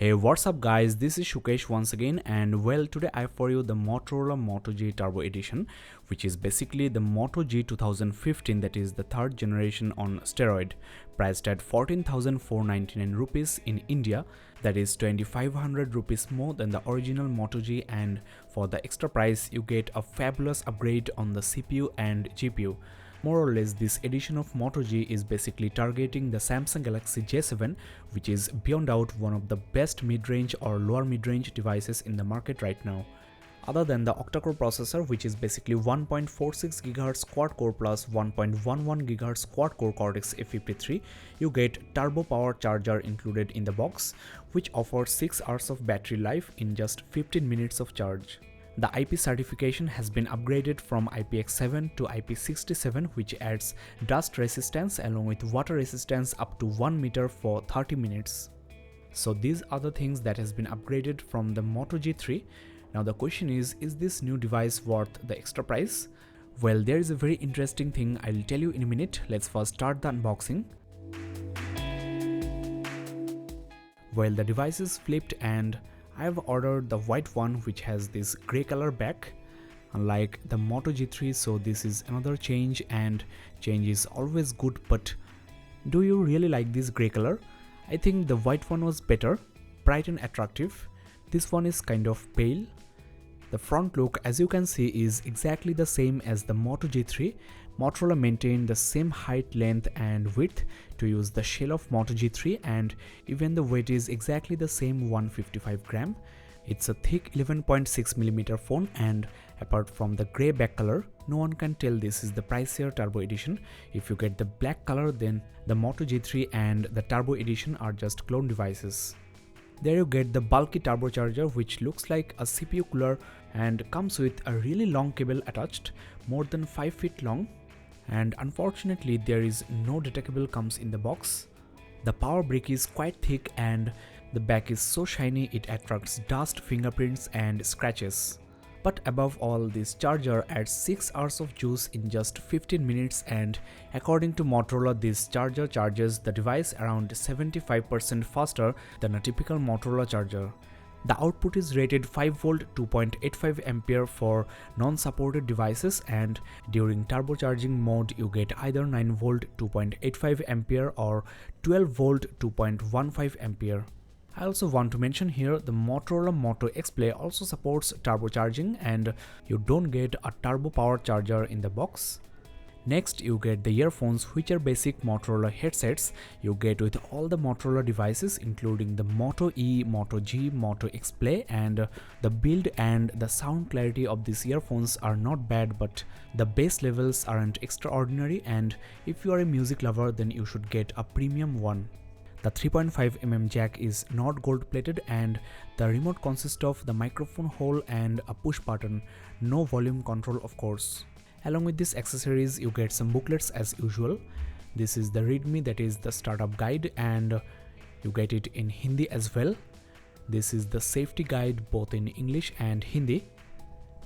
Hey, what's up guys, this is Shukesh once again, and well, today I have for you the Motorola Moto G Turbo edition, which is basically the Moto G 2015, that is the third generation on steroid, priced at 14,499 rupees in India, that is 2,500 rupees more than the original Moto G, and for the extra price you get a fabulous upgrade on the CPU and GPU. More or less, this edition of Moto G is basically targeting the Samsung Galaxy J7, which is beyond doubt one of the best mid-range or lower mid-range devices in the market right now. Other than the octacore processor, which is basically 1.46 GHz quad-core plus 1.11 GHz quad-core Cortex A53, you get turbo power charger included in the box, which offers 6 hours of battery life in just 15 minutes of charge. The IP certification has been upgraded from IPX7 to IP67, which adds dust resistance along with water resistance up to 1 meter for 30 minutes. So these are the things that has been upgraded from the Moto G3. Now the question is this new device worth the extra price? Well, there is a very interesting thing I'll tell you in a minute. Let's first start the unboxing. Well, the device is flipped and I have ordered the white one, which has this grey color back, unlike the Moto G3, so this is another change, and change is always good. But do you really like this grey color? I think the white one was better, bright and attractive. This one is kind of pale. The front look, as you can see, is exactly the same as the Moto G3. Motorola maintained the same height, length and width to use the shell of Moto G3, and even the weight is exactly the same, 155 gram. It's a thick 11.6mm phone, and apart from the grey back color, no one can tell this is the pricier Turbo edition. If you get the black color, then the Moto G3 and the Turbo edition are just clone devices. There you get the bulky turbocharger, which looks like a CPU cooler and comes with a really long cable attached, more than 5 feet long. And unfortunately there is no data cable comes in the box. The power brick is quite thick and the back is so shiny it attracts dust, fingerprints and scratches. But above all, this charger adds 6 hours of juice in just 15 minutes, and according to Motorola, this charger charges the device around 75% faster than a typical Motorola charger. The output is rated 5V 2.85 ampere for non-supported devices, and during turbocharging mode you get either 9V 2.85 ampere or 12V 2.15 ampere. I also want to mention here the Motorola Moto Display also supports turbocharging, and you don't get a turbo power charger in the box. Next, you get the earphones, which are basic Motorola headsets you get with all the Motorola devices, including the Moto E, Moto G, Moto Display, and the build and the sound clarity of these earphones are not bad, but the bass levels aren't extraordinary, and if you are a music lover, then you should get a premium one. The 3.5mm jack is not gold plated, and the remote consists of the microphone hole and a push button, no volume control of course. Along with these accessories you get some booklets as usual. This is the readme, that is the startup guide, and you get it in Hindi as well. This is the safety guide both in English and Hindi.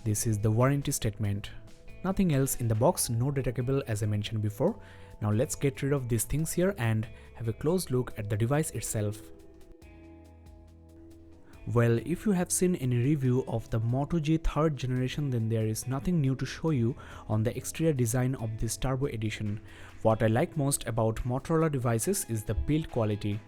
This is the warranty statement. Nothing else in the box, no data cable as I mentioned before. Now let's get rid of these things here and have a close look at the device itself. Well, if you have seen any review of the Moto G 3rd generation, then there is nothing new to show you on the exterior design of this Turbo edition. What I like most about Motorola devices is the build quality.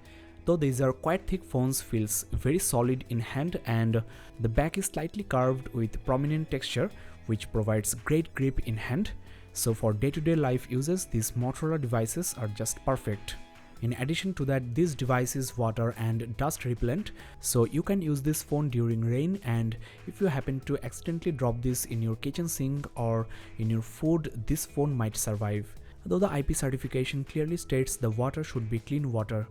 Though these are quite thick phones, feels very solid in hand, and the back is slightly curved with prominent texture, which provides great grip in hand. So for day-to-day life uses, these Motorola devices are just perfect. In addition to that, this device is water and dust repellent, so you can use this phone during rain, and if you happen to accidentally drop this in your kitchen sink or in your food, this phone might survive. Though the IP certification clearly states the water should be clean water.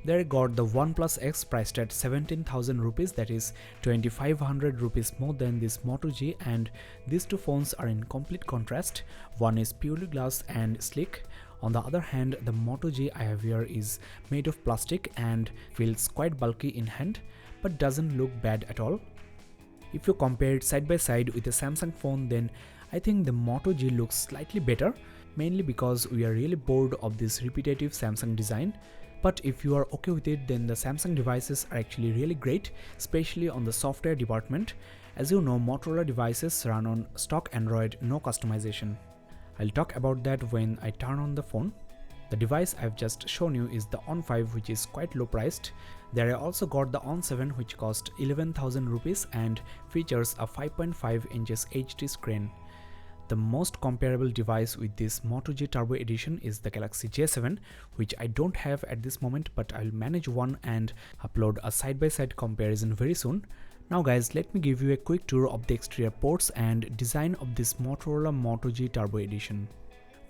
There I got the OnePlus X priced at 17,000 rupees, that is 2,500 rupees more than this Moto G, and these two phones are in complete contrast. One is purely glass and sleek. On the other hand, the Moto G I have here is made of plastic and feels quite bulky in hand, but doesn't look bad at all. If you compare it side by side with a Samsung phone, then I think the Moto G looks slightly better, mainly because we are really bored of this repetitive Samsung design. But if you are okay with it, then the Samsung devices are actually really great, especially on the software department. As you know, Motorola devices run on stock Android, no customization. I'll talk about that when I turn on the phone. The device I've just shown you is the On 5, which is quite low priced. There I also got the On 7, which cost 11,000 rupees and features a 5.5 inches HD screen. The most comparable device with this Moto G Turbo edition is the Galaxy J7, which I don't have at this moment, but I'll manage one and upload a side-by-side comparison very soon. Now guys, let me give you a quick tour of the exterior ports and design of this Motorola Moto G Turbo edition.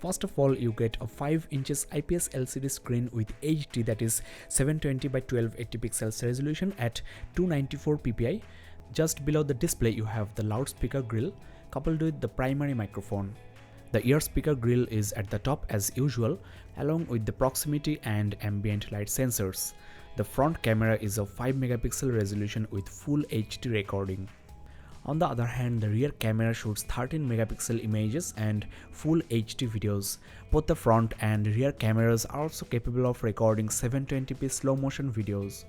First of all, you get a 5 inches IPS LCD screen with HD, that is 720 by 1280 pixels resolution at 294 ppi. Just below the display you have the loudspeaker grille coupled with the primary microphone. The ear speaker grille is at the top as usual, along with the proximity and ambient light sensors. The front camera is of 5 megapixel resolution with full HD recording. On the other hand, the rear camera shoots 13 megapixel images and full HD videos. Both the front and rear cameras are also capable of recording 720p slow motion videos.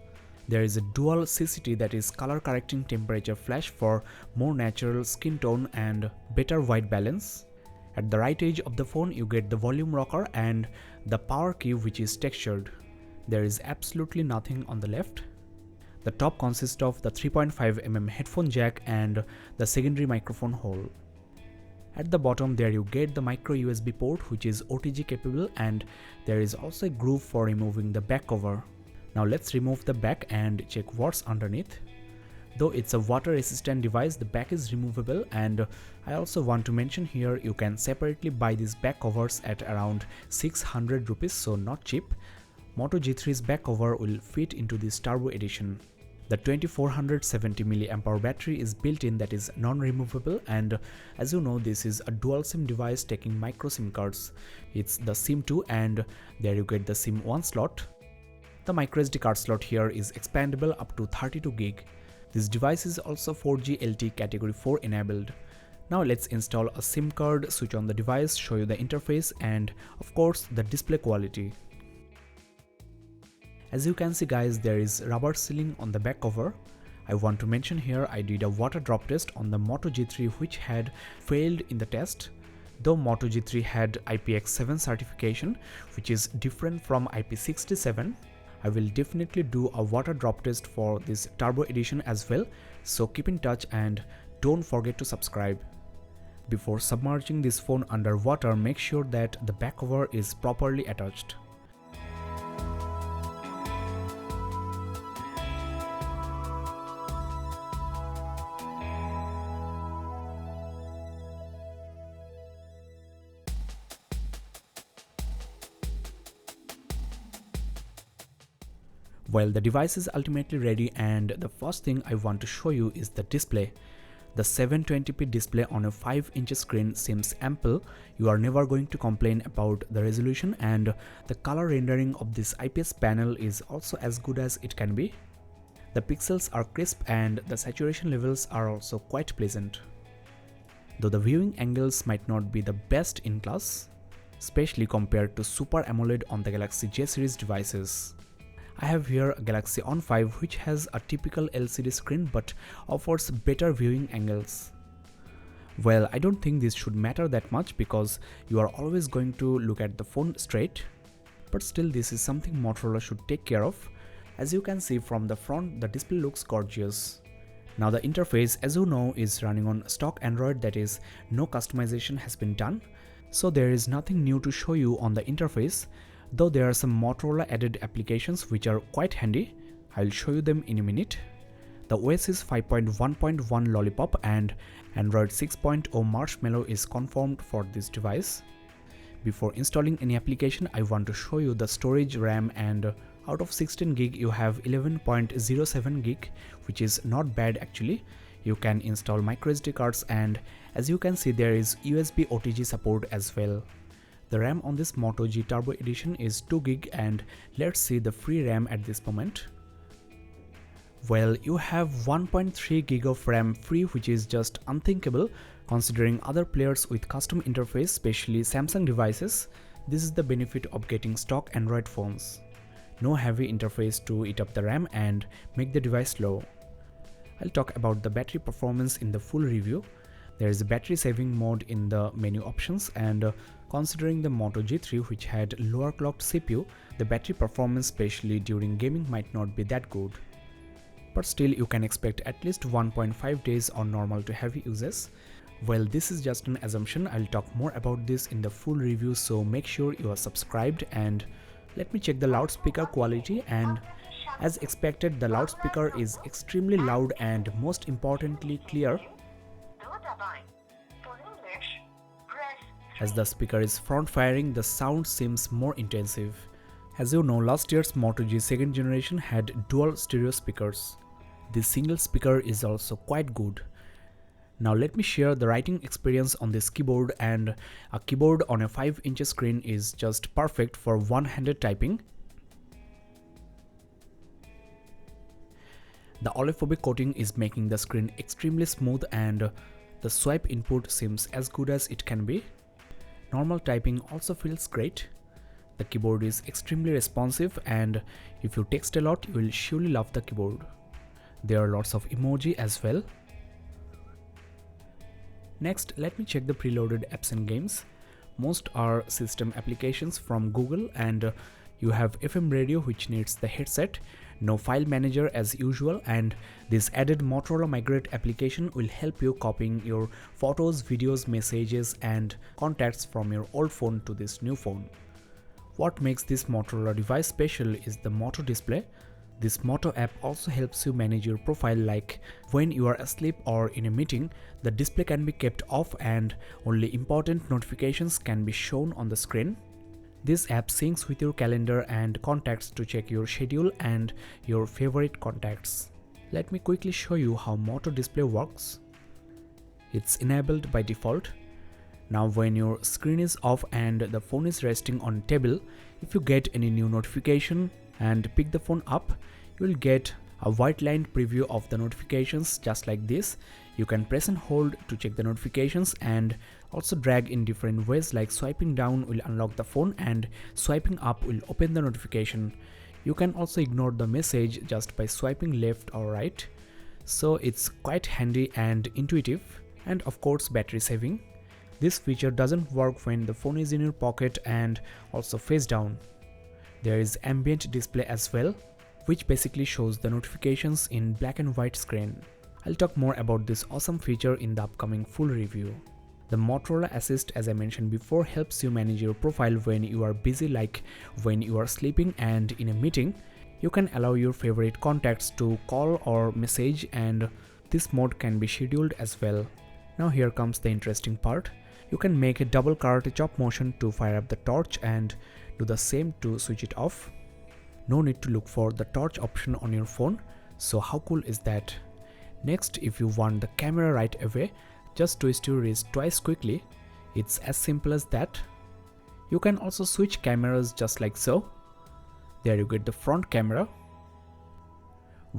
There is a dual CCT, that is color correcting temperature flash, for more natural skin tone and better white balance. At the right edge of the phone you get the volume rocker and the power key, which is textured. There is absolutely nothing on the left. The top consists of the 3.5mm headphone jack and the secondary microphone hole. At the bottom there you get the micro USB port, which is OTG capable, and there is also a groove for removing the back cover. Now let's remove the back and check what's underneath. Though it's a water resistant device, the back is removable, and I also want to mention here you can separately buy these back covers at around 600 rupees, so not cheap. Moto G3's back cover will fit into this Turbo edition. The 2470 mAh battery is built in, that is non-removable, and as you know, this is a dual SIM device taking micro SIM cards. It's the SIM 2 and there you get the SIM 1 slot. The microSD card slot here is expandable up to 32 gig. This device is also 4G LTE category 4 enabled. Now let's install a SIM card, switch on the device, show you the interface and of course the display quality. As you can see guys, there is rubber sealing on the back cover. I want to mention here I did a water drop test on the Moto G3 which had failed in the test. Though Moto G3 had IPX7 certification, which is different from IP67, I will definitely do a water drop test for this Turbo edition as well, so keep in touch and don't forget to subscribe. Before submerging this phone under water, make sure that the back cover is properly attached. Well, the device is ultimately ready, and the first thing I want to show you is the display. The 720p display on a 5-inch screen seems ample. You are never going to complain about the resolution, and the color rendering of this IPS panel is also as good as it can be. The pixels are crisp and the saturation levels are also quite pleasant. Though the viewing angles might not be the best in class, especially compared to Super AMOLED on the Galaxy J series devices. I have here a Galaxy On 5 which has a typical LCD screen but offers better viewing angles. Well, I don't think this should matter that much because you are always going to look at the phone straight, but still this is something Motorola should take care of. As you can see from the front, the display looks gorgeous. Now the interface, as you know, is running on stock Android, that is no customization has been done, so there is nothing new to show you on the interface. Though there are some Motorola added applications which are quite handy. I'll show you them in a minute. The OS is 5.1.1 Lollipop and Android 6.0 Marshmallow is confirmed for this device. Before installing any application, I want to show you the storage RAM, and out of 16 gig you have 11.07 gig, which is not bad actually. You can install microSD cards, and as you can see there is USB OTG support as well. The RAM on this Moto G Turbo edition is 2 gig, and let's see the free RAM at this moment. Well, you have 1.3 gig of RAM free, which is just unthinkable considering other players with custom interface, especially Samsung devices. This is the benefit of getting stock Android phones. no heavy interface to eat up the RAM and make the device slow. I'll talk about the battery performance in the full review. There is a battery saving mode in the menu options, and considering the Moto G3 which had lower clocked CPU, the battery performance especially during gaming might not be that good. But still you can expect at least 1.5 days on normal to heavy uses. Well, this is just an assumption. I'll talk more about this in the full review, so make sure you are subscribed. And let me check the loudspeaker quality, and as expected the loudspeaker is extremely loud and most importantly clear. As the speaker is front firing, the sound seems more intensive. As you know, last year's Moto G 2nd generation had dual stereo speakers. This single speaker is also quite good. Now let me share the writing experience on this keyboard, and a keyboard on a 5-inch screen is just perfect for one-handed typing. The oleophobic coating is making the screen extremely smooth, and the swipe input seems as good as it can be. Normal typing also feels great. The keyboard is extremely responsive, and if you text a lot, you will surely love the keyboard. There are lots of emoji as well. Next, let me check the preloaded apps and games. Most are system applications from Google, and you have FM radio which needs the headset, no file manager as usual, and this added Motorola Migrate application will help you copying your photos, videos, messages and contacts from your old phone to this new phone. What makes this Motorola device special is the Moto Display. This Moto app also helps you manage your profile, like when you are asleep or in a meeting, the display can be kept off and only important notifications can be shown on the screen. This app syncs with your calendar and contacts to check your schedule and your favorite contacts. Let me quickly show you how Moto Display works. It's enabled by default. Now when your screen is off and the phone is resting on table, if you get any new notification and pick the phone up, you will get a white lined preview of the notifications just like this. You can press and hold to check the notifications, and also drag in different ways, like swiping down will unlock the phone and swiping up will open the notification. You can also ignore the message just by swiping left or right. So it's quite handy and intuitive, and of course battery saving. This feature doesn't work when the phone is in your pocket and also face down. There is ambient display as well, which basically shows the notifications in black and white screen. I'll talk more about this awesome feature in the upcoming full review. The Motorola Assist, as I mentioned before, helps you manage your profile when you are busy, like when you are sleeping and in a meeting. You can allow your favorite contacts to call or message, and this mode can be scheduled as well. Now here comes the interesting part. You can make a double karate chop motion to fire up the torch and do the same to switch it off. No need to look for the torch option on your phone, so how cool is that? Next, if you want the camera right away, just twist your wrist twice quickly. It's as simple as that. You can also switch cameras just like so. There you get the front camera.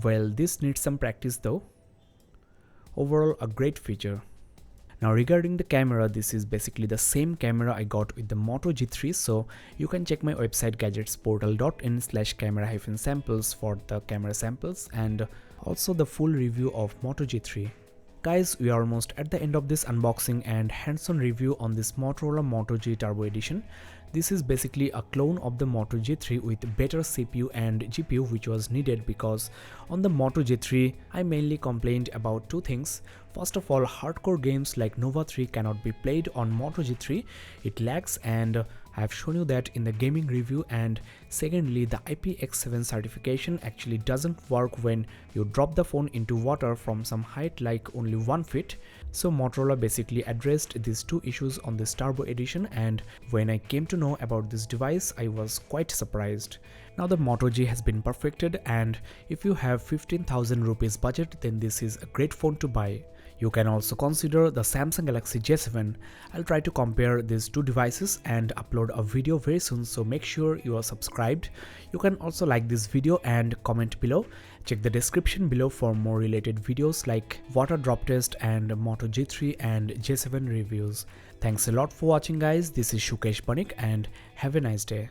Well, this needs some practice though. Overall, a great feature. Now regarding the camera, this is basically the same camera I got with the Moto G3, so you can check my website gadgetsportal.in/camera-samples for the camera samples and also the full review of Moto G3. Guys, we are almost at the end of this unboxing and hands-on review on this Motorola Moto G Turbo edition. This is basically a clone of the Moto G3 with better CPU and GPU, which was needed because on the Moto G3 I mainly complained about two things. First of all, hardcore games like Nova 3 cannot be played on Moto G3, it lags, and I have shown you that in the gaming review. And secondly, the IPX7 certification actually doesn't work when you drop the phone into water from some height, like only 1 feet. So Motorola basically addressed these two issues on this Turbo edition, and when I came to know about this device, I was quite surprised. Now the Moto G has been perfected, and if you have 15,000 rupees budget, then this is a great phone to buy. You can also consider the Samsung Galaxy J7. I'll try to compare these two devices and upload a video very soon, so make sure you are subscribed. You can also like this video and comment below. Check the description below for more related videos like water drop test and Moto G3 and J7 reviews. Thanks a lot for watching guys. This is Shukesh Banik and have a nice day.